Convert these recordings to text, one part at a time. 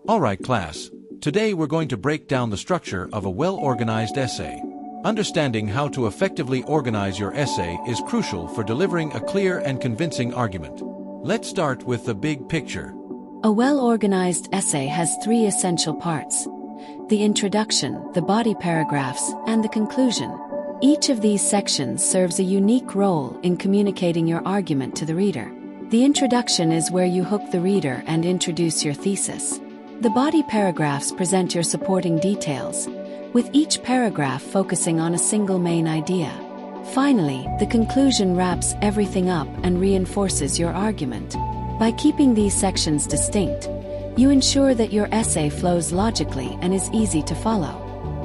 Alright class, today we're going to break down the structure of a well-organized essay. Understanding how to effectively organize your essay is crucial for delivering a clear and convincing argument. Let's start with the big picture. A well-organized essay has three essential parts: the introduction, the body paragraphs, and the conclusion. Each of these sections serves a unique role in communicating your argument to the reader. The introduction is where you hook the reader and introduce your thesis. The body paragraphs present your supporting details, with each paragraph focusing on a single main idea. Finally, the conclusion wraps everything up and reinforces your argument. By keeping these sections distinct, you ensure that your essay flows logically and is easy to follow.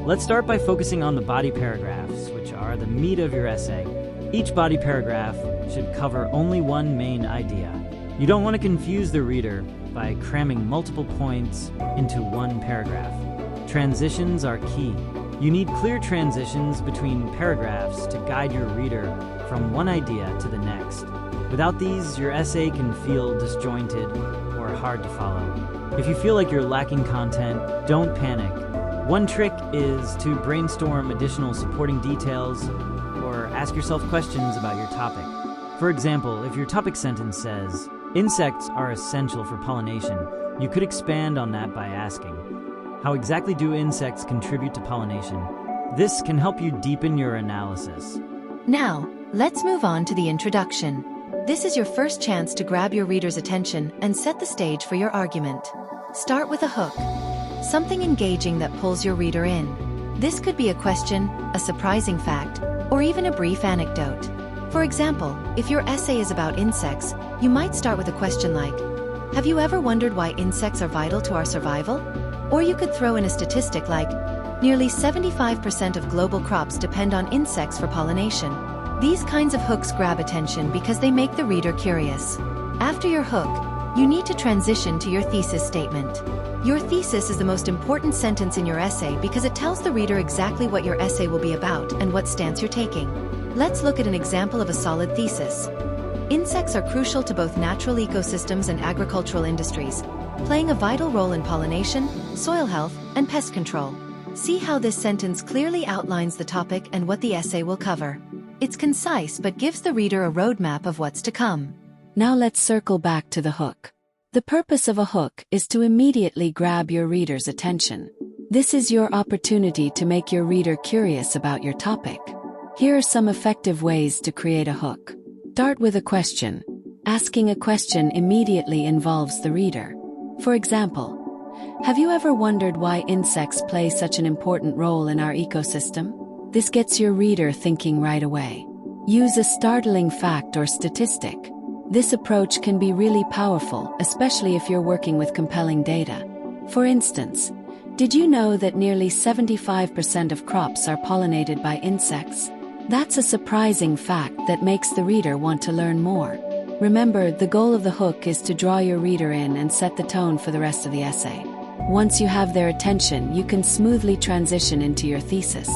Let's start by focusing on the body paragraphs, which are the meat of your essay. Each body paragraph should cover only one main idea. You don't want to confuse the reader by cramming multiple points into one paragraph. Transitions are key. You need clear transitions between paragraphs to guide your reader from one idea to the next. Without these, your essay can feel disjointed or hard to follow. If you feel like you're lacking content, don't panic. One trick is to brainstorm additional supporting details or ask yourself questions about your topic. For example, if your topic sentence says, "Insects are essential for pollination," you could expand on that by asking, "How exactly do insects contribute to pollination?" This can help you deepen your analysis. Now, let's move on to the introduction. This is your first chance to grab your reader's attention and set the stage for your argument. Start with a hook, something engaging that pulls your reader in. This could be a question, a surprising fact, or even a brief anecdote. For example, if your essay is about insects, you might start with a question like, "Have you ever wondered why insects are vital to our survival?" Or you could throw in a statistic like, "Nearly 75% of global crops depend on insects for pollination." These kinds of hooks grab attention because they make the reader curious. After your hook, you need to transition to your thesis statement. Your thesis is the most important sentence in your essay because it tells the reader exactly what your essay will be about and what stance you're taking. Let's look at an example of a solid thesis. Insects are crucial to both natural ecosystems and agricultural industries, playing a vital role in pollination, soil health, and pest control. See how this sentence clearly outlines the topic and what the essay will cover. It's concise but gives the reader a roadmap of what's to come. Now let's circle back to the hook. The purpose of a hook is to immediately grab your reader's attention. This is your opportunity to make your reader curious about your topic. Here are some effective ways to create a hook. Start with a question. Asking a question immediately involves the reader. For example, have you ever wondered why insects play such an important role in our ecosystem? This gets your reader thinking right away. Use a startling fact or statistic. This approach can be really powerful, especially if you're working with compelling data. For instance, did you know that nearly 75% of crops are pollinated by insects? That's a surprising fact that makes the reader want to learn more. Remember, the goal of the hook is to draw your reader in and set the tone for the rest of the essay. Once you have their attention, you can smoothly transition into your thesis.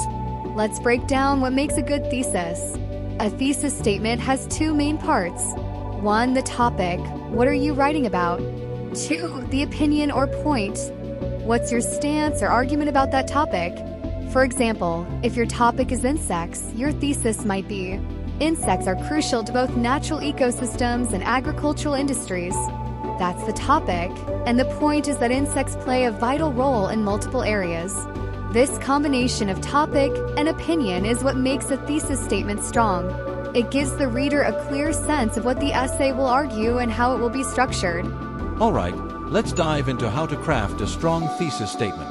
Let's break down what makes a good thesis. A thesis statement has two main parts. 1. The topic. What are you writing about? 2. The opinion or point. What's your stance or argument about that topic? For example, if your topic is insects, your thesis might be, "Insects are crucial to both natural ecosystems and agricultural industries." That's the topic, and the point is that insects play a vital role in multiple areas. This combination of topic and opinion is what makes a thesis statement strong. It gives the reader a clear sense of what the essay will argue and how it will be structured. Alright, let's dive into how to craft a strong thesis statement.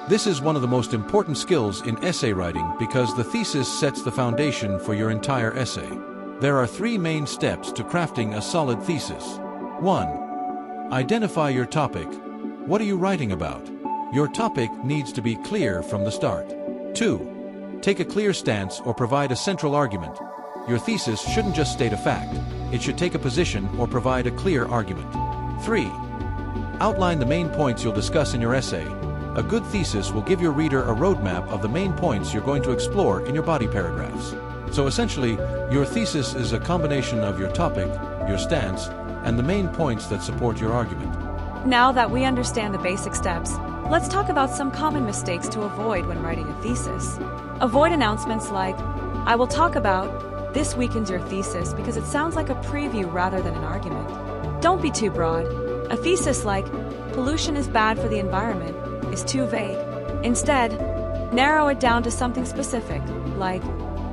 This is one of the most important skills in essay writing because the thesis sets the foundation for your entire essay. There are three main steps to crafting a solid thesis. 1. Identify your topic. What are you writing about? Your topic needs to be clear from the start. 2. Take a clear stance or provide a central argument. Your thesis shouldn't just state a fact. It should take a position or provide a clear argument. 3. Outline the main points you'll discuss in your essay. A good thesis will give your reader a roadmap of the main points you're going to explore in your body paragraphs. So essentially, your thesis is a combination of your topic, your stance, and the main points that support your argument. Now that we understand the basic steps, let's talk about some common mistakes to avoid when writing a thesis. Avoid announcements like, "I will talk about," "This weakens your thesis," because it sounds like a preview rather than an argument. Don't be too broad. A thesis like, "Pollution is bad for the environment," is too vague. Instead, narrow it down to something specific, like,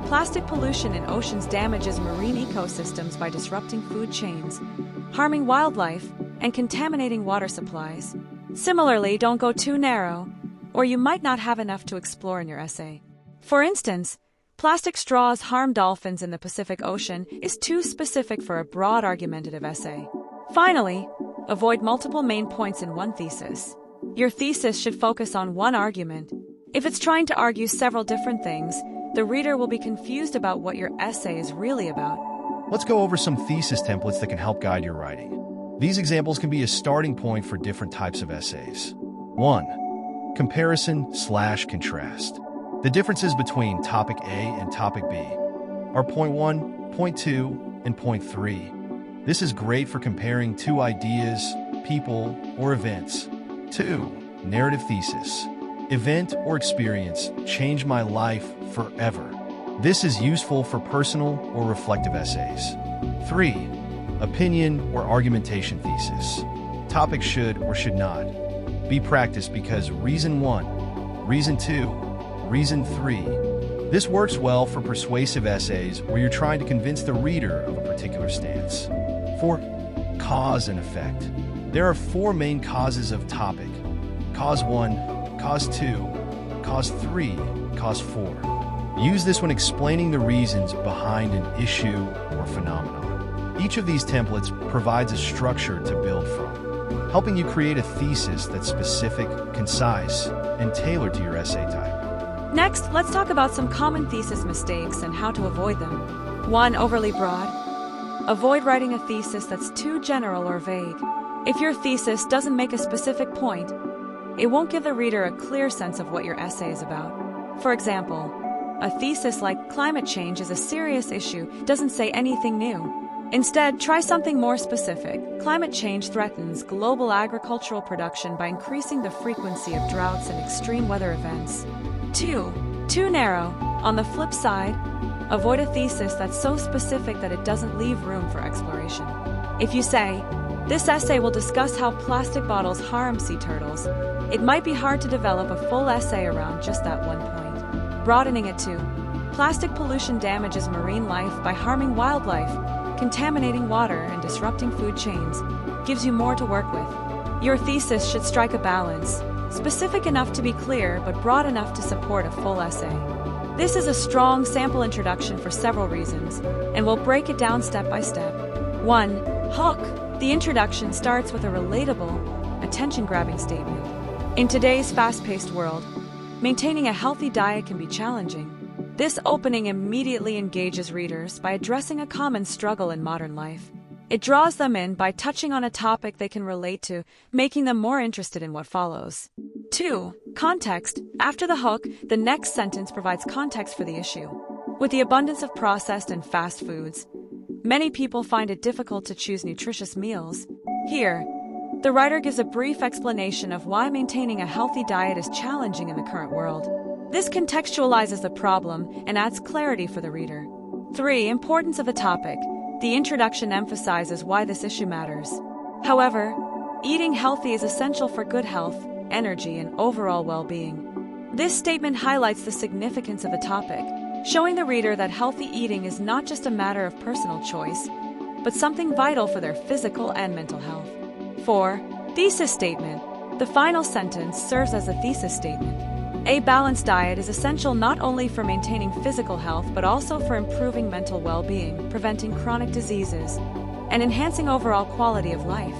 "Plastic pollution in oceans damages marine ecosystems by disrupting food chains, harming wildlife, and contaminating water supplies." Similarly, don't go too narrow, or you might not have enough to explore in your essay. For instance, "Plastic straws harm dolphins in the Pacific Ocean" is too specific for a broad argumentative essay. Finally, avoid multiple main points in one thesis. Your thesis should focus on one argument. If it's trying to argue several different things, the reader will be confused about what your essay is really about. Let's go over some thesis templates that can help guide your writing. These examples can be a starting point for different types of essays. 1. Comparison/contrast. The differences between topic A and topic B are point 1, point 2, and point 3. This is great for comparing two ideas, people, or events. 2. Narrative thesis. Event or experience changed my life forever. This is useful for personal or reflective essays. 3. Opinion or argumentation thesis. Topic should or should not be practiced because reason 1, reason 2, reason 3. This works well for persuasive essays where you're trying to convince the reader of a particular stance. 4. Cause and effect. There are 4 main causes of topic: cause 1, cause 2, cause 3, cause 4. Use this when explaining the reasons behind an issue or phenomenon. Each of these templates provides a structure to build from, helping you create a thesis that's specific, concise, and tailored to your essay type. Next, let's talk about some common thesis mistakes and how to avoid them. 1. Overly broad. Avoid writing a thesis that's too general or vague. If your thesis doesn't make a specific point, it won't give the reader a clear sense of what your essay is about. For example, a thesis like "Climate change is a serious issue" doesn't say anything new. Instead, try something more specific. "Climate change threatens global agricultural production by increasing the frequency of droughts and extreme weather events." 2. Too narrow. On the flip side, avoid a thesis that's so specific that it doesn't leave room for exploration. If you say, "This essay will discuss how plastic bottles harm sea turtles," it might be hard to develop a full essay around just that one point. Broadening it to, "Plastic pollution damages marine life by harming wildlife, contaminating water, and disrupting food chains," gives you more to work with. Your thesis should strike a balance, specific enough to be clear but broad enough to support a full essay. This is a strong sample introduction for several reasons, and we'll break it down step by step. 1. Hook. The introduction starts with a relatable, attention-grabbing statement. In today's fast-paced world, maintaining a healthy diet can be challenging. This opening immediately engages readers by addressing a common struggle in modern life. It draws them in by touching on a topic they can relate to, making them more interested in what follows. 2. Context. After the hook, the next sentence provides context for the issue. With the abundance of processed and fast foods, many people find it difficult to choose nutritious meals. Here, the writer gives a brief explanation of why maintaining a healthy diet is challenging in the current world. This contextualizes the problem and adds clarity for the reader. 3. Importance of the topic. The introduction emphasizes why this issue matters. However, eating healthy is essential for good health, energy, and overall well-being. This statement highlights the significance of the topic, showing the reader that healthy eating is not just a matter of personal choice, but something vital for their physical and mental health. 4. Thesis statement. The final sentence serves as a thesis statement. A balanced diet is essential not only for maintaining physical health but also for improving mental well-being, preventing chronic diseases, and enhancing overall quality of life.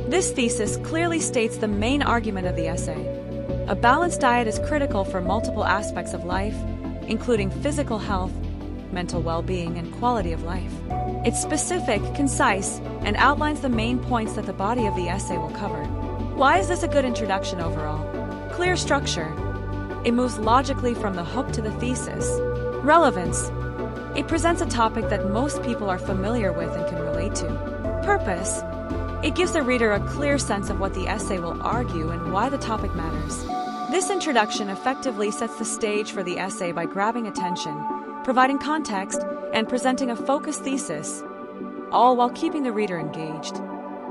This thesis clearly states the main argument of the essay. A balanced diet is critical for multiple aspects of life, including physical health, mental well-being, and quality of life. It's specific, concise, and outlines the main points that the body of the essay will cover. Why is this a good introduction overall? Clear structure. It moves logically from the hook to the thesis. Relevance. It presents a topic that most people are familiar with and can relate to. Purpose. It gives the reader a clear sense of what the essay will argue and why the topic matters. This introduction effectively sets the stage for the essay by grabbing attention, providing context, and presenting a focused thesis, all while keeping the reader engaged.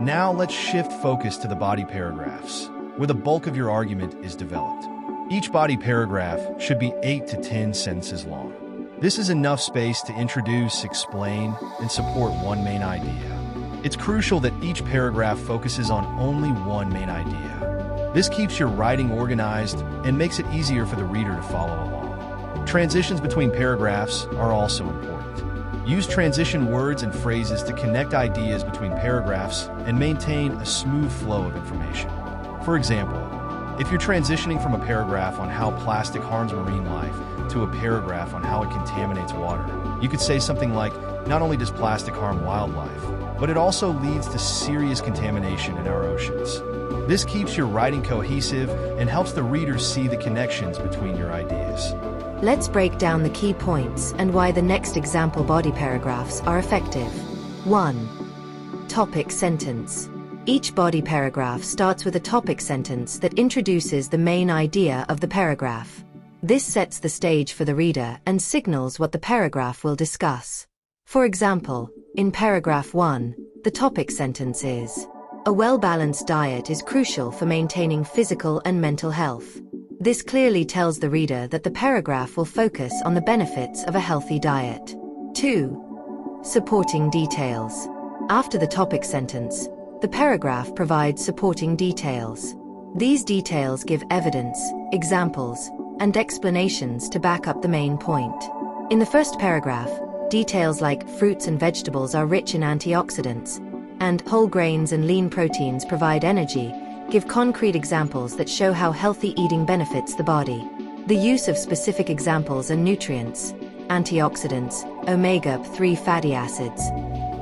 Now let's shift focus to the body paragraphs, where the bulk of your argument is developed. Each body paragraph should be 8 to 10 sentences long. This is enough space to introduce, explain, and support one main idea. It's crucial that each paragraph focuses on only one main idea. This keeps your writing organized and makes it easier for the reader to follow along. Transitions between paragraphs are also important. Use transition words and phrases to connect ideas between paragraphs and maintain a smooth flow of information. For example, if you're transitioning from a paragraph on how plastic harms marine life to a paragraph on how it contaminates water, you could say something like, not only does plastic harm wildlife, but it also leads to serious contamination in our oceans. This keeps your writing cohesive and helps the reader see the connections between your ideas. Let's break down the key points and why the next example body paragraphs are effective. 1. Topic sentence. Each body paragraph starts with a topic sentence that introduces the main idea of the paragraph. This sets the stage for the reader and signals what the paragraph will discuss. For example, in paragraph 1, the topic sentence is, "A well-balanced diet is crucial for maintaining physical and mental health." This clearly tells the reader that the paragraph will focus on the benefits of a healthy diet. 2. Supporting details. After the topic sentence, the paragraph provides supporting details. These details give evidence, examples, and explanations to back up the main point. In the first paragraph, details like fruits and vegetables are rich in antioxidants, and whole grains and lean proteins provide energy, give concrete examples that show how healthy eating benefits the body. The use of specific examples and nutrients, antioxidants, omega-3 fatty acids,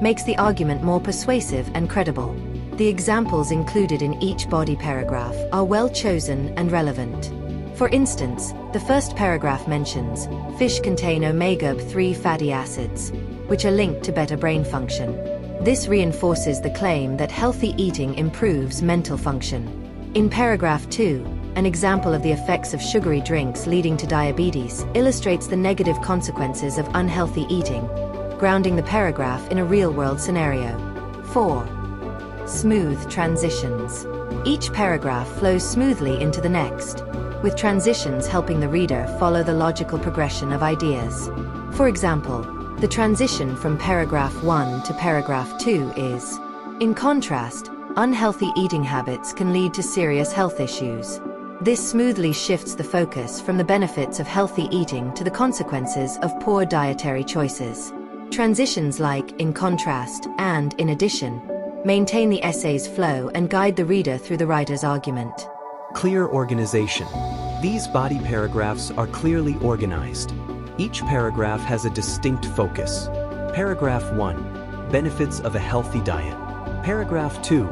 makes the argument more persuasive and credible. The examples included in each body paragraph are well chosen and relevant. For instance, the first paragraph mentions, fish contain omega-3 fatty acids, which are linked to better brain function. This reinforces the claim that healthy eating improves mental function. In paragraph 2, an example of the effects of sugary drinks leading to diabetes illustrates the negative consequences of unhealthy eating, grounding the paragraph in a real-world scenario. 4. Smooth transitions. Each paragraph flows smoothly into the next, with transitions helping the reader follow the logical progression of ideas. For example, the transition from paragraph 1 to paragraph 2 is, in contrast, unhealthy eating habits can lead to serious health issues. This smoothly shifts the focus from the benefits of healthy eating to the consequences of poor dietary choices. Transitions like in contrast and in addition maintain the essay's flow and guide the reader through the writer's argument. Clear organization. These body paragraphs are clearly organized. Each paragraph has a distinct focus. Paragraph 1, benefits of a healthy diet. Paragraph 2,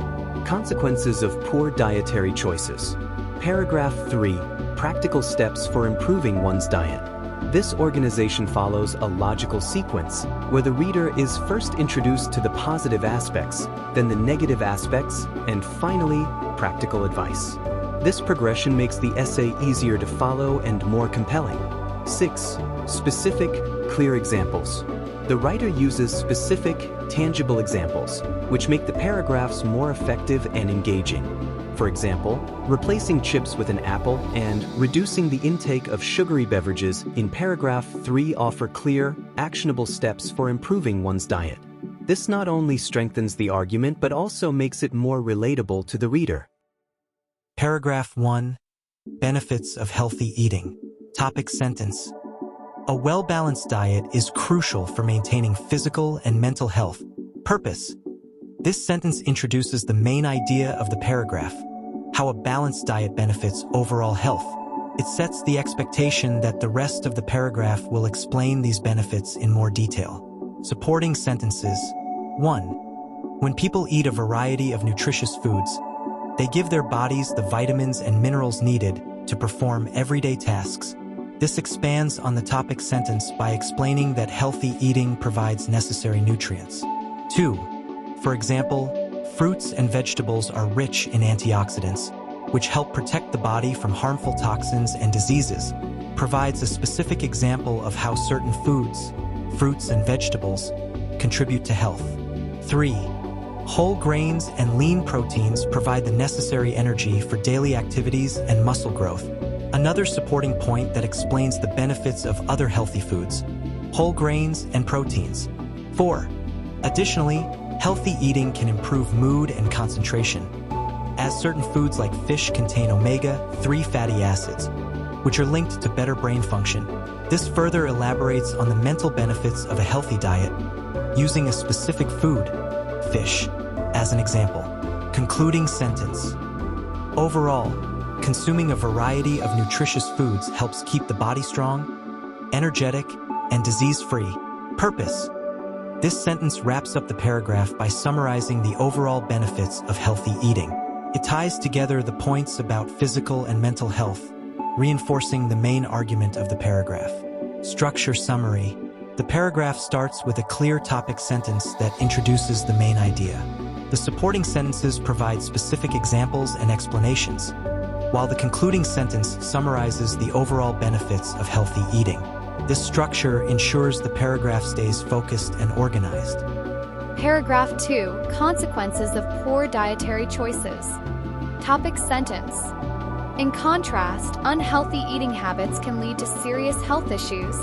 consequences of poor dietary choices. Paragraph 3, practical steps for improving one's diet. This organization follows a logical sequence, where the reader is first introduced to the positive aspects, then the negative aspects, and finally, practical advice. This progression makes the essay easier to follow and more compelling. 6. Specific, clear examples. The writer uses specific, tangible examples, which make the paragraphs more effective and engaging. For example, replacing chips with an apple and reducing the intake of sugary beverages in paragraph 3 offer clear, actionable steps for improving one's diet. This not only strengthens the argument but also makes it more relatable to the reader. Paragraph 1, benefits of healthy eating. Topic sentence. A well-balanced diet is crucial for maintaining physical and mental health. Purpose. This sentence introduces the main idea of the paragraph, how a balanced diet benefits overall health. It sets the expectation that the rest of the paragraph will explain these benefits in more detail. Supporting sentences. 1. When people eat a variety of nutritious foods, they give their bodies the vitamins and minerals needed to perform everyday tasks. This expands on the topic sentence by explaining that healthy eating provides necessary nutrients. 2. For example, fruits and vegetables are rich in antioxidants, which help protect the body from harmful toxins and diseases, provides a specific example of how certain foods, fruits and vegetables, contribute to health. 3. Whole grains and lean proteins provide the necessary energy for daily activities and muscle growth. Another supporting point that explains the benefits of other healthy foods, whole grains and proteins. 4. Additionally, healthy eating can improve mood and concentration, as certain foods like fish contain omega-3 fatty acids, which are linked to better brain function. This further elaborates on the mental benefits of a healthy diet, using a specific food, fish, as an example. Concluding sentence. Overall, consuming a variety of nutritious foods helps keep the body strong, energetic, and disease-free. Purpose. This sentence wraps up the paragraph by summarizing the overall benefits of healthy eating. It ties together the points about physical and mental health, reinforcing the main argument of the paragraph. Structure summary. The paragraph starts with a clear topic sentence that introduces the main idea. The supporting sentences provide specific examples and explanations, while the concluding sentence summarizes the overall benefits of healthy eating. This structure ensures the paragraph stays focused and organized. Paragraph 2. Consequences of poor dietary choices. Topic sentence. In contrast, unhealthy eating habits can lead to serious health issues.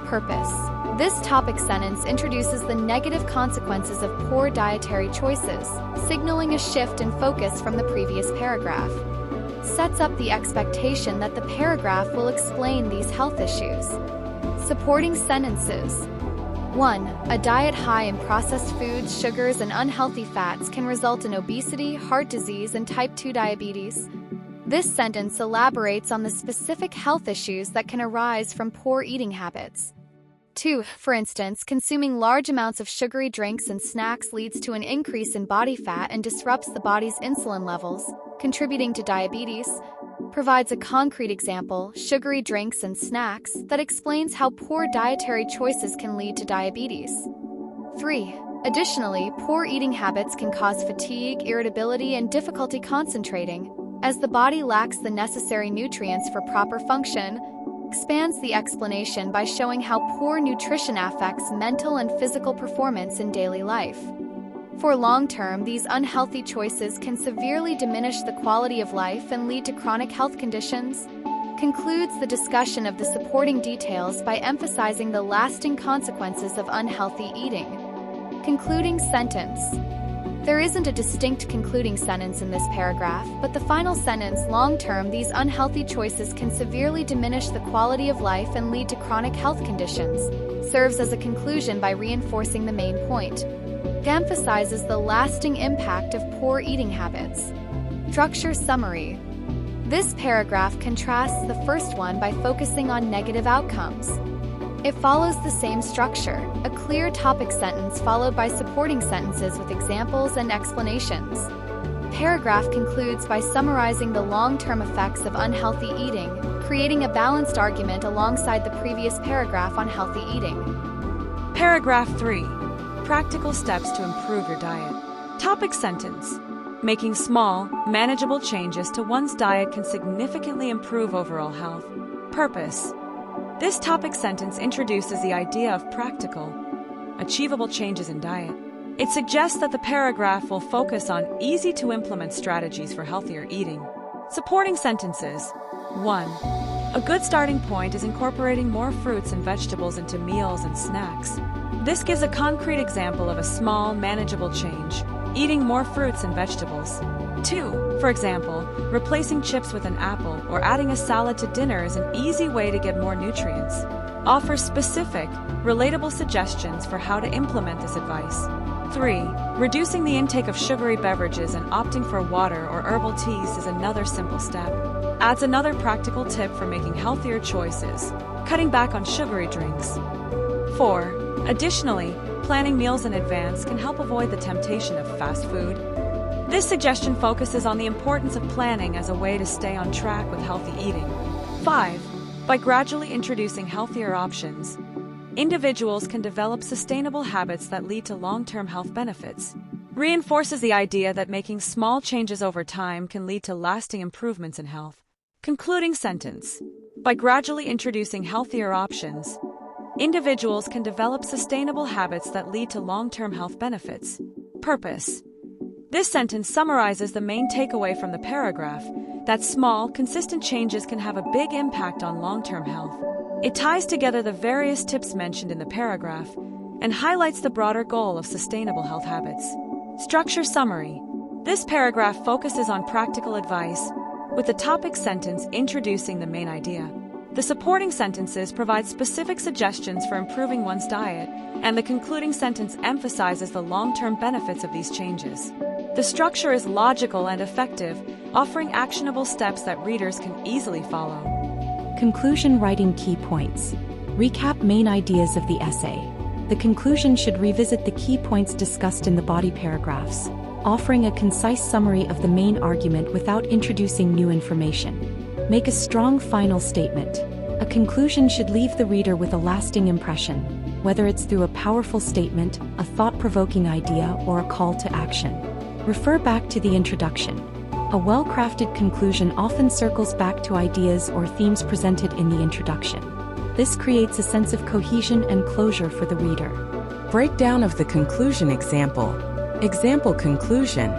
Purpose. This topic sentence introduces the negative consequences of poor dietary choices, signaling a shift in focus from the previous paragraph. Sets up the expectation that the paragraph will explain these health issues. Supporting sentences. 1. A diet high in processed foods, sugars, and unhealthy fats can result in obesity, heart disease, and type 2 diabetes. This sentence elaborates on the specific health issues that can arise from poor eating habits. 2. For instance, consuming large amounts of sugary drinks and snacks leads to an increase in body fat and disrupts the body's insulin levels, contributing to diabetes. Provides a concrete example, sugary drinks and snacks, that explains how poor dietary choices can lead to diabetes. 3. Additionally, poor eating habits can cause fatigue, irritability, and difficulty concentrating, as the body lacks the necessary nutrients for proper function. Expands the explanation by showing how poor nutrition affects mental and physical performance in daily life. For long-term, these unhealthy choices can severely diminish the quality of life and lead to chronic health conditions. Concludes the discussion of the supporting details by emphasizing the lasting consequences of unhealthy eating. Concluding sentence. There isn't a distinct concluding sentence in this paragraph, but the final sentence, long-term, these unhealthy choices can severely diminish the quality of life and lead to chronic health conditions, serves as a conclusion by reinforcing the main point. It emphasizes the lasting impact of poor eating habits. Structure summary. This paragraph contrasts the first one by focusing on negative outcomes. It follows the same structure, a clear topic sentence followed by supporting sentences with examples and explanations. Paragraph concludes by summarizing the long-term effects of unhealthy eating, creating a balanced argument alongside the previous paragraph on healthy eating. Paragraph 3. Practical steps to improve your diet. Topic sentence. Making small, manageable changes to one's diet can significantly improve overall health. Purpose. This topic sentence introduces the idea of practical, achievable changes in diet. It suggests that the paragraph will focus on easy-to-implement strategies for healthier eating. Supporting sentences. 1. A good starting point is incorporating more fruits and vegetables into meals and snacks. This gives a concrete example of a small, manageable change, eating more fruits and vegetables. 2. For example, replacing chips with an apple or adding a salad to dinner is an easy way to get more nutrients. Offer specific, relatable suggestions for how to implement this advice. 3. Reducing the intake of sugary beverages and opting for water or herbal teas is another simple step. Adds another practical tip for making healthier choices, cutting back on sugary drinks. 4. Additionally, planning meals in advance can help avoid the temptation of fast food. This suggestion focuses on the importance of planning as a way to stay on track with healthy eating. 5. By gradually introducing healthier options, individuals can develop sustainable habits that lead to long-term health benefits. Reinforces the idea that making small changes over time can lead to lasting improvements in health. Concluding sentence. By gradually introducing healthier options, individuals can develop sustainable habits that lead to long-term health benefits. Purpose. This sentence summarizes the main takeaway from the paragraph, that small, consistent changes can have a big impact on long-term health. It ties together the various tips mentioned in the paragraph and highlights the broader goal of sustainable health habits. Structure summary. This paragraph focuses on practical advice, with the topic sentence introducing the main idea. The supporting sentences provide specific suggestions for improving one's diet, and the concluding sentence emphasizes the long-term benefits of these changes. The structure is logical and effective, offering actionable steps that readers can easily follow. Conclusion writing key points. Recap main ideas of the essay. The conclusion should revisit the key points discussed in the body paragraphs, offering a concise summary of the main argument without introducing new information. Make a strong final statement. A conclusion should leave the reader with a lasting impression, whether it's through a powerful statement, a thought-provoking idea, or a call to action. Refer back to the introduction. A well-crafted conclusion often circles back to ideas or themes presented in the introduction. This creates a sense of cohesion and closure for the reader. Breakdown of the conclusion example. Example conclusion.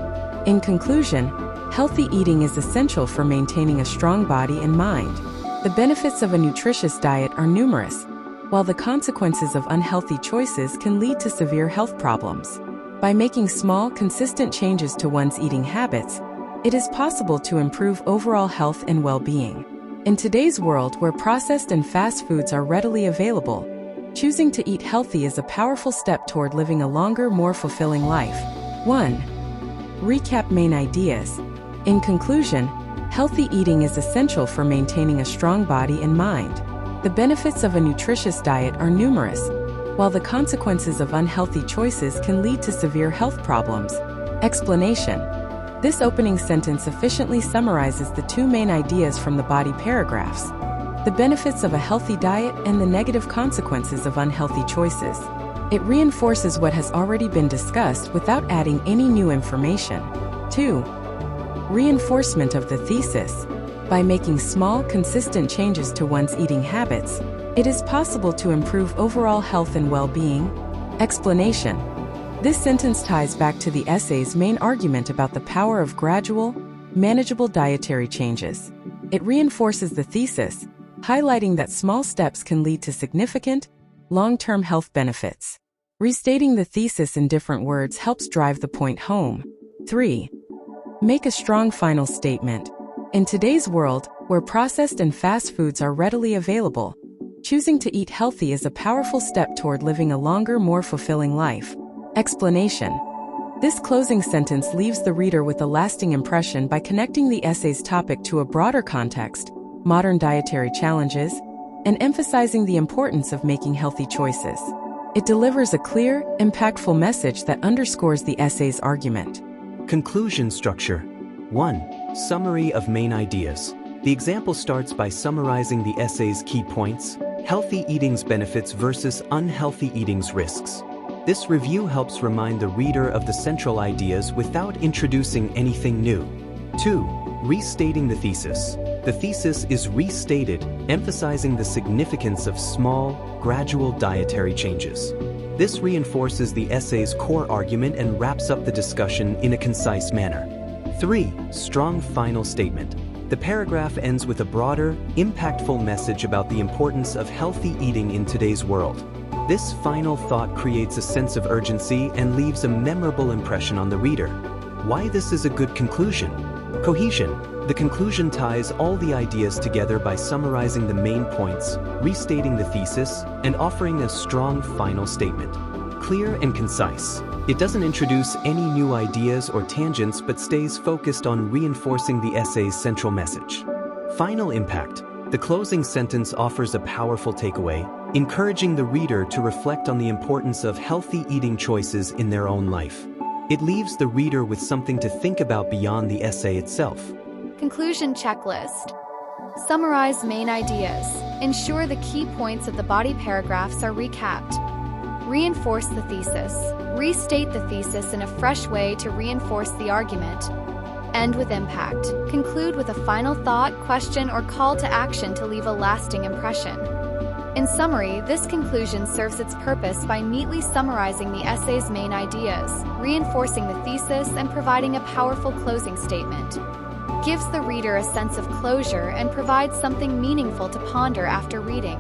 In conclusion, healthy eating is essential for maintaining a strong body and mind. The benefits of a nutritious diet are numerous, while the consequences of unhealthy choices can lead to severe health problems. By making small, consistent changes to one's eating habits, it is possible to improve overall health and well-being. In today's world where processed and fast foods are readily available, choosing to eat healthy is a powerful step toward living a longer, more fulfilling life. 1. Recap main ideas. In conclusion, healthy eating is essential for maintaining a strong body and mind. The benefits of a nutritious diet are numerous, while the consequences of unhealthy choices can lead to severe health problems. Explanation. This opening sentence efficiently summarizes the two main ideas from the body paragraphs: the benefits of a healthy diet and the negative consequences of unhealthy choices. It reinforces what has already been discussed without adding any new information. 2. Reinforcement of the thesis. By making small, consistent changes to one's eating habits, it is possible to improve overall health and well-being. Explanation. This sentence ties back to the essay's main argument about the power of gradual, manageable dietary changes. It reinforces the thesis, highlighting that small steps can lead to significant, long-term health benefits. Restating the thesis in different words helps drive the point home. 3. Make a strong final statement. In today's world, where processed and fast foods are readily available, choosing to eat healthy is a powerful step toward living a longer, more fulfilling life. Explanation. This closing sentence leaves the reader with a lasting impression by connecting the essay's topic to a broader context, modern dietary challenges, and emphasizing the importance of making healthy choices. It delivers a clear, impactful message that underscores the essay's argument. Conclusion structure. 1. Summary of main ideas. The example starts by summarizing the essay's key points: healthy eating's benefits versus unhealthy eating's risks. This review helps remind the reader of the central ideas without introducing anything new. 2. Restating the thesis. The thesis is restated, emphasizing the significance of small, gradual dietary changes. This reinforces the essay's core argument and wraps up the discussion in a concise manner. 3. Strong final statement. The paragraph ends with a broader, impactful message about the importance of healthy eating in today's world. This final thought creates a sense of urgency and leaves a memorable impression on the reader. Why this is a good conclusion? Cohesion. The conclusion ties all the ideas together by summarizing the main points, restating the thesis, and offering a strong final statement. Clear and concise. It doesn't introduce any new ideas or tangents but stays focused on reinforcing the essay's central message. Final impact. The closing sentence offers a powerful takeaway, encouraging the reader to reflect on the importance of healthy eating choices in their own life. It leaves the reader with something to think about beyond the essay itself. Conclusion checklist. Summarize main ideas. Ensure the key points of the body paragraphs are recapped. Reinforce the thesis. Restate the thesis in a fresh way to reinforce the argument. End with impact. Conclude with a final thought, question, or call to action to leave a lasting impression. In summary, this conclusion serves its purpose by neatly summarizing the essay's main ideas, reinforcing the thesis, and providing a powerful closing statement. Gives the reader a sense of closure and provides something meaningful to ponder after reading.